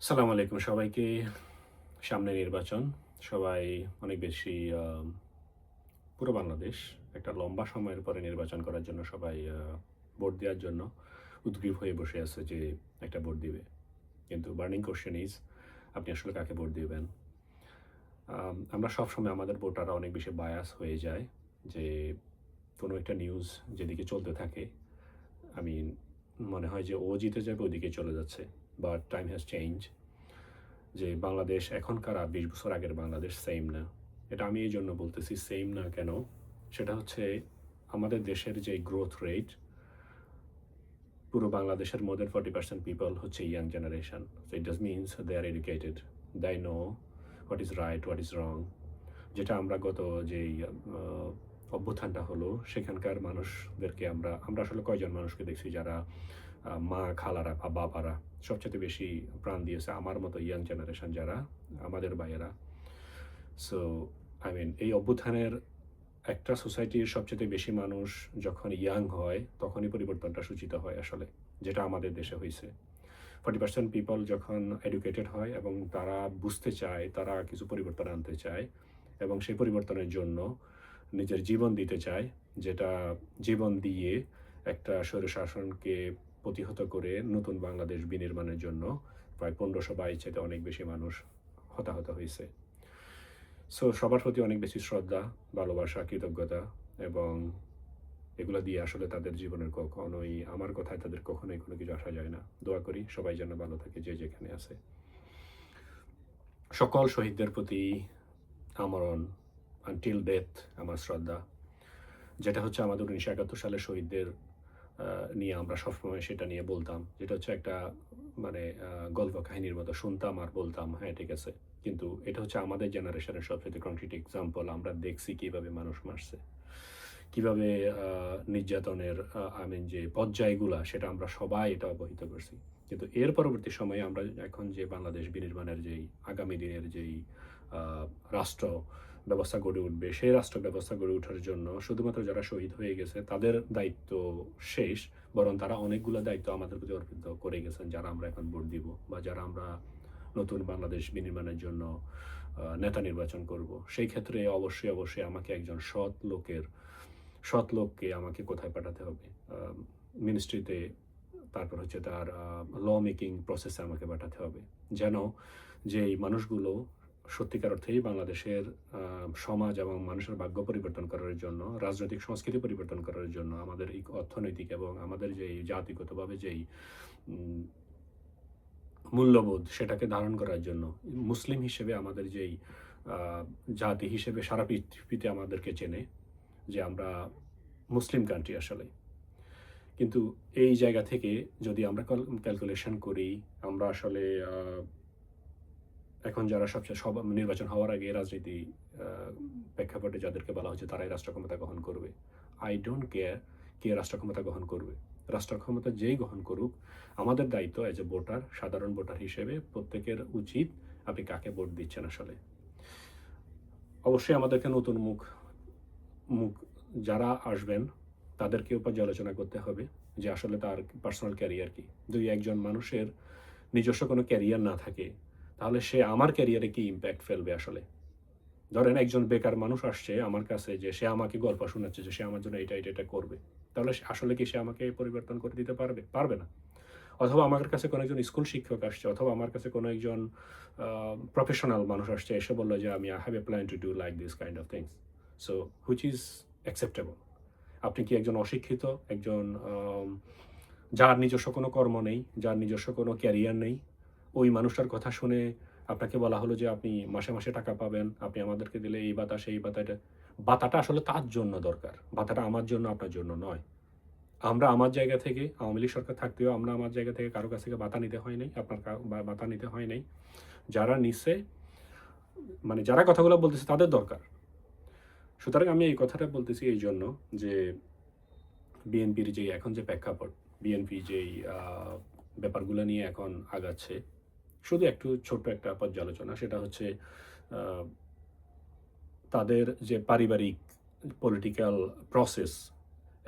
সালাম আলাইকুম সবাইকে। সামনে নির্বাচন। সবাই অনেক বেশি পুরো বাংলাদেশ একটা লম্বা সময়ের পরে নির্বাচন করার জন্য সবাই ভোট দেওয়ার জন্য উদগ্রীব হয়ে বসে আছে যে একটা ভোট দিবে। কিন্তু বার্নিং কোয়েশ্চেন ইজ আপনি আসলে কাকে ভোট দিবেন? আমরা সবসময় আমাদের ভোটাররা অনেক বেশি বায়াস হয়ে যায় যে কোনো একটা নিউজ যেদিকে চলতে থাকে, আমি মনে হয় যে ও জিতে যাবে ওদিকে চলে যাচ্ছে। But time has change. যে বাংলাদেশ এখনকার আর ২০ বছর আগের বাংলাদেশ সেম না। এটা আমি এই জন্য বলতেছি সেম না কেন? সেটা হচ্ছে আমাদের দেশের যে গ্রোথ রেট, পুরো বাংলাদেশের মোর দ্যান 40% পিপল হচ্ছে young generation. So it does means they are educated. They know what is right, what is wrong. যেটা আমরা গত যেই অভ্যুত্থানটা হলো সেখানকার মানুষদেরকে আমরা আমরা আসলে কয়জন মানুষকে দেখছি যারা মা, খালারা বা বাবারা সবচাইতে বেশি প্রাণ দিয়েছে আমার মতো ইয়াং জেনারেশন যারা, আমাদের ভাইয়েরা। সো এই অভ্যুত্থানের একটা সোসাইটির সবচাইতে বেশি মানুষ যখন ইয়াং হয়, তখনই পরিবর্তনটা সূচিত হয় আসলে, যেটা আমাদের দেশে হইছে। 40% পিপল যখন এডুকেটেড হয় এবং তারা বুঝতে চায়, তারা কিছু পরিবর্তন আনতে চায় এবং সেই পরিবর্তনের জন্য নিজের জীবন দিতে চায়, যেটা জীবন দিয়ে একটা স্বৈরশাসনকে প্রতিহত করে নতুন বাংলাদেশ বিনির্মাণের জন্য প্রায় ১৫০০ বা এর চাইতে অনেক বেশি মানুষ হতাহত হইছে। সো সবার প্রতি অনেক বেশি শ্রদ্ধা, ভালোবাসা, কৃতজ্ঞতা এবং এগুলা দিয়ে আসলে তাদের জীবনের কখনোই আমার কথায় তাদের কখনোই কোনো কিছু আসা যায় না। দোয়া করি সবাই যেন ভালো থাকে যে যেখানে আছে। সকল শহীদদের প্রতি আমরণ আনটিল ডেথ আমার শ্রদ্ধা। যেটা হচ্ছে আমাদের ১৯৭১ সালের শহীদদের নিয়ে আমরা সবসময় সেটা নিয়ে বলতাম। যেটা হচ্ছে একটা গল্প কাহিনীর মতো শুনতাম আর বলতাম, হ্যাঁ ঠিক আছে। কিন্তু এটা হচ্ছে আমাদের জেনারেশনের সবচাইতে কংক্রিট এক্সাম্পল। আমরা দেখছি কিভাবে মানুষ মারছে। কিভাবে নির্যাতনের যে পর্যায়গুলা সেটা আমরা সবাই এটা অবহিত করছি। কিন্তু এর পরবর্তী সময়ে আমরা এখন যে বাংলাদেশ বিনির্মাণের যেই আগামী দিনের যেই আ রাষ্ট্র ব্যবস্থা গড়ে উঠবে, সেই রাষ্ট্র ব্যবস্থা গড়ে ওঠার জন্য শুধুমাত্র যারা শহীদ হয়ে গেছে তাদের দায়িত্ব শেষ, বরং তারা অনেকগুলো দায়িত্ব আমাদের প্রতি অর্পিত করে গেছেন, যারা আমরা এখন ভোট দিব বা যারা আমরা নতুন বাংলাদেশ বিনির্মাণের জন্য নেতা নির্বাচন করব। সেই ক্ষেত্রে অবশ্যই আমাকে একজন সৎ লোককে আমাকে কোথায় পাঠাতে হবে? মিনিস্ট্রিতে, তারপর হচ্ছে তার ল মেকিং প্রসেসে আমাকে পাঠাতে হবে। যেন যেই মানুষগুলো সত্যিকার অর্থেই বাংলাদেশের সমাজ এবং মানুষের ভাগ্য পরিবর্তন করার জন্য, রাজনৈতিক সংস্কৃতি পরিবর্তন করার জন্য, আমাদের এই অর্থনৈতিক এবং আমাদের যেই জাতিগতভাবে যেই উম মূল্যবোধ সেটাকে ধারণ করার জন্য, মুসলিম হিসেবে আমাদের যেই আ জাতি হিসেবে সারা পৃথিবীতে আমাদেরকে চেনে যে আমরা মুসলিম কান্ট্রি আসলে। কিন্তু এই জায়গা থেকে যদি আমরা ক্যালকুলেশন করি, আমরা আসলে আ এখন যারা সবচেয়ে নির্বাচন হওয়ার আগে রাজনীতি আ প্রেক্ষাপটে যাদেরকে বলা হচ্ছে তারাই রাষ্ট্র ক্ষমতা গ্রহণ করবে। I don't care কে রাষ্ট্র ক্ষমতা গ্রহণ করবে। রাষ্ট্র ক্ষমতা যেই গ্রহণ করুক, আমাদের দায়িত্ব এজ এ ভোটার, সাধারণ ভোটার হিসেবে প্রত্যেকের উচিত আপনি কাকে ভোট দিচ্ছেন আসলে। অবশ্যই আমাদেরকে নতুন মুখ যারা আসবেন তাদেরকেও পর্যালোচনা করতে হবে যে আসলে তার পার্সোনাল ক্যারিয়ার কি। যদি একজন মানুষের নিজস্ব কোনো ক্যারিয়ার না থাকে, তাহলে সে আমার ক্যারিয়ারে কি ইমপ্যাক্ট ফেলবে আসলে? ধরেন একজন বেকার মানুষ আসছে আমার কাছে যে সে আমাকে গল্প শোনাচ্ছে যে সে আমার জন্য এটা করবে। তাহলে আসলে কি সে আমাকে পরিবর্তন করে দিতে পারবে? পারবে না। অথবা আমার কাছে কোনো একজন স্কুল শিক্ষক আসছে অথবা আমার কাছে কোনো একজন আ প্রফেশনাল মানুষ আসছে এসে বলল যে I have a plan to do like this kind of things. So which is acceptable? আপনি কি একজন অশিক্ষিত, একজন যার নিজস্ব কোনো কর্ম নেই, যার নিজস্ব কোনো ক্যারিয়ার নেই, ওই মানুষটার কথা শুনে আপনাকে বলা হলো যে আপনি মাসে টাকা পাবেন, আপনি আমাদেরকে দিলে এই ভাতা, সেই ভাতা, এটা ভাতাটা আসলে তার জন্য দরকার। ভাতাটা আমার জন্য, আপনার জন্য নয়। আমরা আমার জায়গা থেকে আওয়ামী লীগ সরকার থাকতেও আমরা আমার জায়গা থেকে কারো কাছ থেকে ভাতা নিতে হয় নাই, আপনার ভাতা নিতে হয় নাই। যারা নিছে, যারা কথাগুলো বলতেছে তাদের দরকার। সুতরাং আমি এই কথাটা বলতেছি এইজন্য যে বিএনপির যে এখন যে প্রেক্ষাপট, বিএনপি যেই ব্যাপারগুলো নিয়ে এখন আগাচ্ছে, শুধু একটু ছোট্ট একটা পর্যালোচনা। সেটা হচ্ছে আ তাদের যে পারিবারিক পলিটিক্যাল প্রসেস,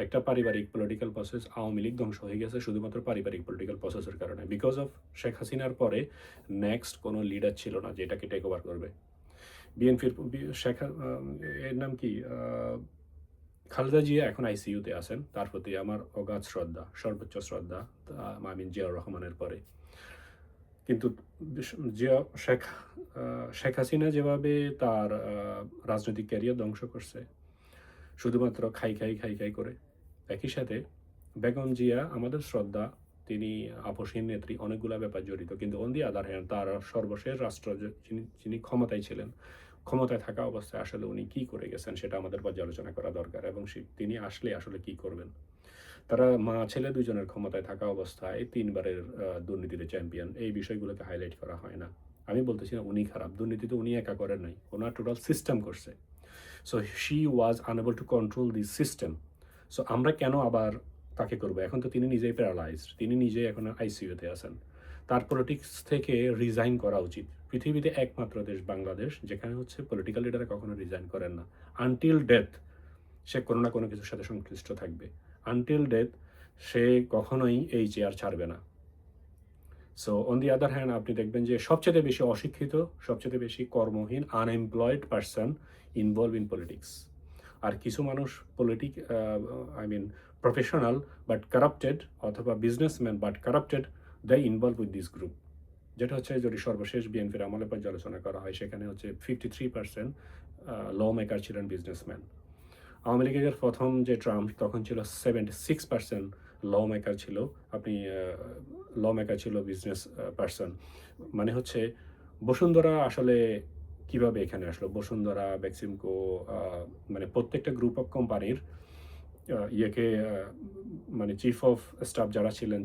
একটা পারিবারিক পলিটিক্যাল প্রসেস, আওয়ামী লীগ ধ্বংস হয়ে গেছে শুধুমাত্র পারিবারিক পলিটিক্যাল প্রসেসের কারণে। বিকজ অফ শেখ হাসিনার পরে নেক্সট কোনো লিডার ছিল না যে এটাকে টেক ওভার করবে। বিএনপির এর নাম কি, খালেদা জিয়া এখন আইসিইউতে আছেন, তার প্রতি আমার অগাধ শ্রদ্ধা, সর্বোচ্চ শ্রদ্ধা, আমিন জিয়াউর রহমানের পরে। কিন্তু জিয়া শেখ হাসিনা যেভাবে তার রাজনৈতিক ক্যারিয়ার ধ্বংস করছে শুধুমাত্র খাই খাই করে, একই সাথে বেগম জিয়া আমাদের শ্রদ্ধা, তিনি আপসহীন নেত্রী, অনেকগুলা ব্যাপার জড়িত, কিন্তু অন দি আদার হ্যান্ড তার সর্বশেষ রাষ্ট্র যিনি ক্ষমতায় ছিলেন, ক্ষমতায় থাকা অবস্থায় আসলে উনি কি করে গেছেন সেটা আমাদের পর্যালোচনা করা দরকার, এবং তিনি আসলে আসলে কি করবেন। তারা মা ছেলে দুজনের ক্ষমতায় থাকা অবস্থায় 3 বারের দুর্নীতিতে চ্যাম্পিয়ন, এই বিষয়গুলোকে হাইলাইট করা হয় না। আমি বলতেছি না উনি খারাপ, দুর্নীতি তো উনি একা করেন নাই, ওনার টোটাল সিস্টেম করছে। So she was unable to control this system. So আমরা কেন আবার তাকে করবো? এখন তো তিনি নিজেই প্যারালাইজড, তিনি নিজেই এখন আইসিইউতে আছেন। তার পলিটিক্স থেকে রিজাইন করা উচিত। পৃথিবীতে একমাত্র দেশ বাংলাদেশ যেখানে হচ্ছে পলিটিক্যাল লিডাররা কখনো রিজাইন করেন না। আনটিল ডেথ সে কোনো না কোনো কিছুর সাথে সংশ্লিষ্ট থাকবে। আনটিল ডেথ সে কখনোই এই চেয়ার ছাড়বে না। So on the other hand আপনি দেখবেন যে সবচেয়ে বেশি অশিক্ষিত, সবচেয়ে বেশি কর্মহীন, unemployed person involve in politics. আর কিছু মানুষ প্রফেশনাল বাট কারাপ্টেড, অথবা businessman but corrupted, they involve with this group. যেটা হচ্ছে যদি সর্বশেষ বিএনপির আমলে পর্যালোচনা করা হয়, সেখানে হচ্ছে 53% ল মেকার ছিলেন বিজনেসম্যান। আওয়ামী লীগের প্রথম যে ট্রাম্প, তখন ছিল 76% ল মেকার ছিল, ল মেকার ছিল বিজনেস পারসন। মানে হচ্ছে বসুন্ধরা আসলে কিভাবে এখানে আসলো? বসুন্ধরা, বেক্সিমকো, মানে প্রত্যেকটা গ্রুপ অফ কোম্পানির ইয়েকে মানে চিফ অফ স্টাফ যারা ছিলেন,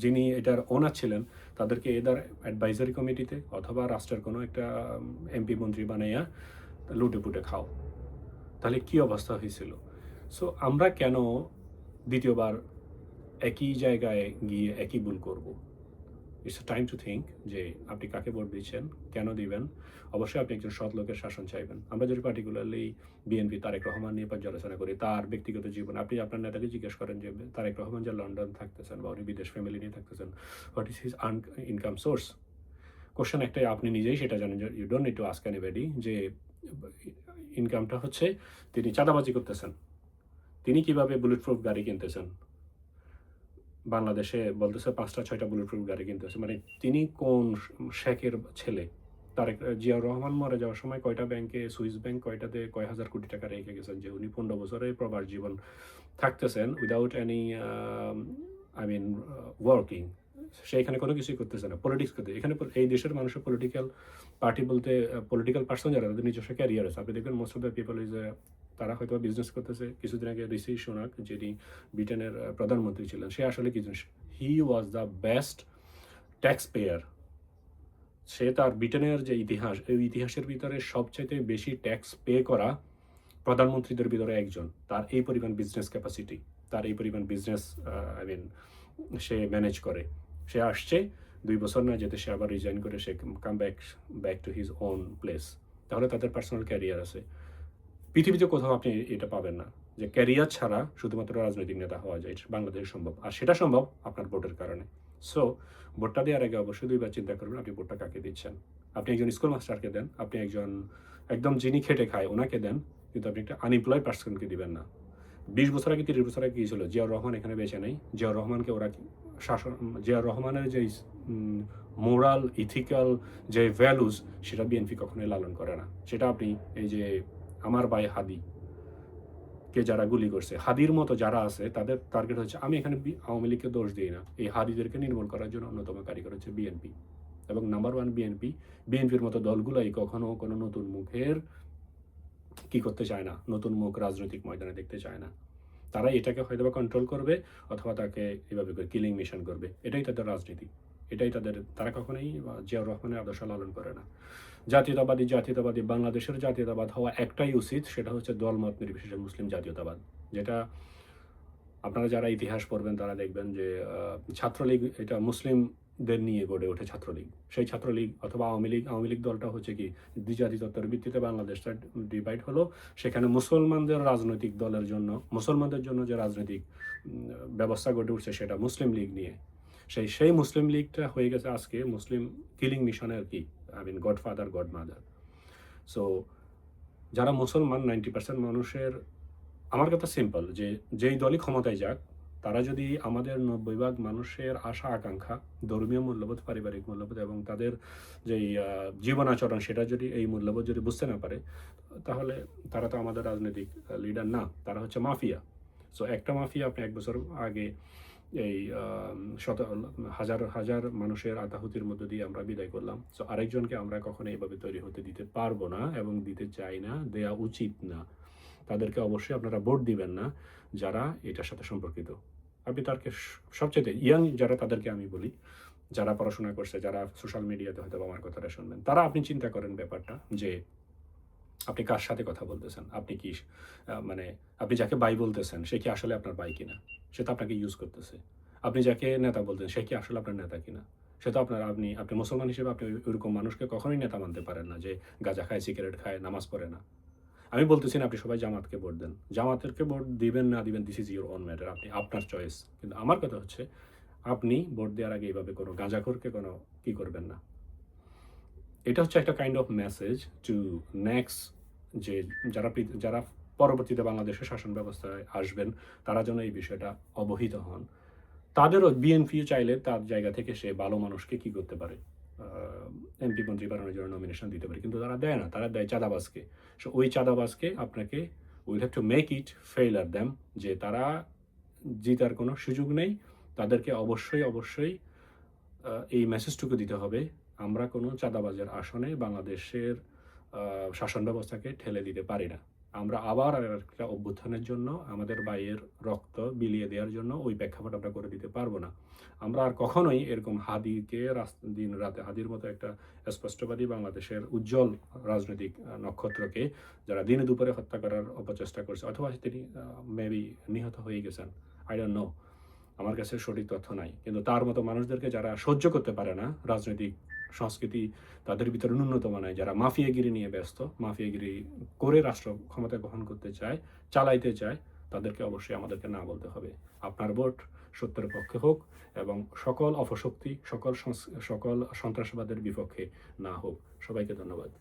যিনি এটার ওনার ছিলেন, তাদেরকে এদের অ্যাডভাইজারি কমিটিতে অথবা রাষ্ট্রের কোনো একটা এমপি মন্ত্রী বানাইয়া লুটে পুটে খাও। তাহলে কি অবস্থা হয়েছিল? সো আমরা কেন দ্বিতীয়বার একই জায়গায় গিয়ে একই ভুল করব? ইটস টাইম টু থিঙ্ক যে আপনি কাকে ভোট দিচ্ছেন, কেন দিবেন। অবশ্যই আপনি একজন সৎ লোকের শাসন চাইবেন। আমরা যদি পার্টিকুলারলি বিএনপি তারেক রহমান নিয়ে পর্যালোচনা করি, তার ব্যক্তিগত জীবন, আপনি আপনার নেতাকে জিজ্ঞেস করেন যে তারেক রহমান যে লন্ডন থাকতেছেন বা উনি বিদেশ ফ্যামিলি নিয়ে থাকতেছেন, what is his income source? Question একটাই, আপনি নিজেই সেটা জানেন, যে you don't need to ask anybody, যে ইনকামটা হচ্ছে তিনি চাঁদাবাজি করতেছেন। তিনি কিভাবে বুলেট প্রুফ গাড়ি কিনতেছেন? বাংলাদেশে বলতেছে 5টা-6টা বুলেট প্রুফ গাড়ি কিনতেছে। মানে তিনি কোন শেখের ছেলে? তারেক জিয়াউর রহমান মারা যাওয়ার সময় কয়টা ব্যাংকে, সুইস ব্যাংক কয়টাতে কয় হাজার কোটি টাকা রেখে গেছেন, যে উনি 15 বছরের প্রবাস জীবন থাকতেছেন উইদাউট এনি ওয়ার্কিং। সে এখানে কোনো কিছুই করতেছে না, পলিটিক্স করতে। এখানে এই দেশের মানুষের পলিটিক্যাল পার্টি বলতে পলিটিক্যাল পার্সন যারা, তাদের নিজস্ব ক্যারিয়ার আছে। আপনি দেখবেন most of the people is তারা হয়তো বিজনেস করতেছে। কিছুদিন আগে ঋষি সুনাক, যিনি ব্রিটেনের প্রধানমন্ত্রী ছিলেন, সে আসলে কি জিনিস, he was the best tax payer. সে তার ব্রিটেনের যে ইতিহাস, এই ইতিহাসের ভিতরে সবচাইতে বেশি ট্যাক্স পে করা প্রধানমন্ত্রীদের ভিতরে একজন। তার এই পরিমাণ বিজনেস ক্যাপাসিটি, তার এই পরিমাণ বিজনেস সে ম্যানেজ করে। সে আসছে 2 বছর না যেতে সে আবার রিজাইন করে সে come back to his own place. তাহলে তাদের পার্সোনাল ক্যারিয়ার আছে। পৃথিবীতে কোথাও আপনি এটা পাবেন না যে ক্যারিয়ার ছাড়া শুধুমাত্র রাজনৈতিক নেতা হওয়া যায়। বাংলাদেশে সম্ভব, আর সেটা সম্ভব আপনার ভোটের কারণে। সো ভোটটা দেওয়ার আগে অবশ্যই 2বার চিন্তা করবেন আপনি ভোটটা কাকে দিচ্ছেন। আপনি একজন স্কুল মাস্টারকে দেন, আপনি একজন একদম যিনি খেটে খায় ওনাকে দেন, কিন্তু আপনি একটা আনএমপ্লয়েড পার্সনকে দিবেন না। 20 বছর আগে, 30 বছর আগে কী ছিল? জিয়াউর রহমান এখানে বেঁচে নেই। জিয়াউর রহমানকে ওরা শাসন, জিয়াউর রহমানের যে মোরাল ইথিক্যাল যে ভ্যালুস, সেটা বিএনপি কখনোই লালন করে না। সেটা আপনি এই যে আমার ভাই হাদি কে যারা গুলি করছে, হাদির মতো যারা আছে, তাদের টার্গেট হচ্ছে, আমি এখানে আওয়ামী লীগকে দোষ দিই না, এই হাদিদেরকে নির্মূল করার জন্য অন্যতম কারিগর হচ্ছে বিএনপি এবং নাম্বার 1 বিএনপি। বিএনপির মতো দলগুলাই কখনো কোনো নতুন মুখের কি করতে চায় না, নতুন মুখ রাজনৈতিক ময়দানে দেখতে চায় না। তারা এটাকে হয়তো বা কন্ট্রোল করবে অথবা তাকে এভাবে করে কিলিং মিশন করবে। এটাই তাদের রাজনীতি, এটাই তারা কখনোই জিয়াউর রহমানের আদর্শ লালন করে না। জাতীয়তাবাদী বাংলাদেশের জাতীয়তাবাদ হওয়া একটাই উচিত, সেটা হচ্ছে দলমত নির্বিশেষে মুসলিম জাতীয়তাবাদ। যেটা আপনারা যারা ইতিহাস পড়বেন তারা দেখবেন যে ছাত্রলীগ এটা মুসলিম দের নিয়ে গড়ে ওঠে ছাত্রলীগ। সেই ছাত্রলীগ অথবা আওয়ামী লীগ দলটা হচ্ছে কি দ্বিজাতি তত্ত্বের ভিত্তিতে বাংলাদেশটা ডিভাইড হলো। সেখানে মুসলমানদের রাজনৈতিক দলের জন্য, মুসলমানদের জন্য যে রাজনৈতিক ব্যবস্থা গড়ে উঠছে সেটা মুসলিম লীগ নিয়ে। সেই মুসলিম লীগটা হয়ে গেছে আজকে মুসলিম কিলিং মিশনের কি গডফাদার গডমাদার। সো যারা মুসলমান 90% মানুষের, আমার কথা সিম্পল, যে যেই দলই ক্ষমতায় যাক, তারা যদি আমাদের 90% মানুষের আশা আকাঙ্ক্ষা, ধর্মীয় মূল্যবোধ, পারিবারিক মূল্যবোধ এবং তাদের যেই জীবন আচরণ সেটা যদি এই মূল্যবোধ যদি বুঝতে না পারে, তাহলে তারা তো আমাদের রাজনৈতিক লিডার না, তারা হচ্ছে মাফিয়া। সো একটা মাফিয়া আপনি 1 বছর আগে এই হাজার হাজার মানুষের আত্মাহুতির মধ্য দিয়ে আমরা বিদায় করলাম। সো আরেকজনকে আমরা কখনো এইভাবে তৈরি হতে দিতে পারবো না এবং দিতে চাই না, দেয়া উচিত না। তাদেরকে অবশ্যই আপনারা ভোট দিবেন না যারা এটার সাথে সম্পর্কিত। আপনি তারকে সবচেয়ে ইয়াং যারা, তাদেরকে আমি বলি, যারা পড়াশোনা করছে, যারা সোশ্যাল মিডিয়াতে হয়তো আমার কথাটা শুনবেন, তারা আপনি চিন্তা করেন ব্যাপারটা যে আপনি কার সাথে কথা বলতেছেন, আপনি কি মানে আপনি যাকে ভাই বলতেছেন সে কি আসলে আপনার ভাই কিনা, সে তো আপনাকে ইউজ করতেছে। আপনি যাকে নেতা বলতেন সে কি আসলে আপনার নেতা কিনা, সে তো আপনি মুসলমান হিসেবে আপনি ওইরকম মানুষকে কখনোই নেতা মানতে পারেন না যে গাঁজা খায়, সিগারেট খায়, নামাজ পড়ে না। আমি বলতেছি না আপনি সবাই জামাতকে ভোট দেন, জামাতেরকে ভোট দিবেন না দিবেন this is your own matter, আপনি আপনার চয়েস। কিন্তু আমার কথা হচ্ছে আপনি ভোট দেওয়ার আগে এইভাবে কোনো গাঁজাখোরকে কোনো কি করবেন না। এটা হচ্ছে একটা kind of message to next, যে যারা পরবর্তীতে বাংলাদেশের শাসন ব্যবস্থায় আসবেন, তারা যেন এই বিষয়টা অবহিত হন। তাদেরও বিএনপি চাইলে তার জায়গা থেকে সে ভালো মানুষকে কি করতে পারে, এমপি মন্ত্রী বানানোর জন্য নমিনেশন দিতে পারে, কিন্তু তারা দেয় না, তারা দেয় চাঁদাবাজকে। সো ওই চাঁদাবাজকে আপনাকে will have to make it failure them, যে তারা জিতার কোনো সুযোগ নেই। তাদেরকে অবশ্যই এই মেসেজটুকু দিতে হবে, আমরা কোনো চাঁদাবাজের আসনে বাংলাদেশের শাসন ব্যবস্থাকে ঠেলে দিতে পারি না। আমরা আবার একটা অভ্যুত্থানের জন্য, আমাদের ভাইয়ের রক্ত বিলিয়ে দেওয়ার জন্য ওই প্রেক্ষাপট আমরা করে দিতে পারবো না। আমরা আর কখনোই এরকম হাদিকে দিন রাতে হাদির মতো একটা স্পষ্টবাদী বাংলাদেশের উজ্জ্বল রাজনৈতিক নক্ষত্রকে যারা দিনে দুপুরে হত্যা করার অপচেষ্টা করছে, অথবা তিনি মেবি নিহত হয়ে গেছেন, আই ডোন্ট নো, আমার কাছে সঠিক তথ্য নাই, কিন্তু তার মতো মানুষদেরকে যারা সহ্য করতে পারে না রাজনৈতিক সংস্কৃতি তাদের ভিতরে ন্যূনতম নাই, যারা মাফিয়াগিরি নিয়ে ব্যস্ত, মাফিয়াগিরি করে রাষ্ট্র ক্ষমতা গ্রহণ করতে চায়, চালাইতে চায়, তাদেরকে অবশ্যই আমাদেরকে না বলতে হবে। আপনার ভোট সত্যের পক্ষে হোক এবং সকল অপশক্তি, সকল সন্ত্রাসবাদের বিপক্ষে না হোক। সবাইকে ধন্যবাদ।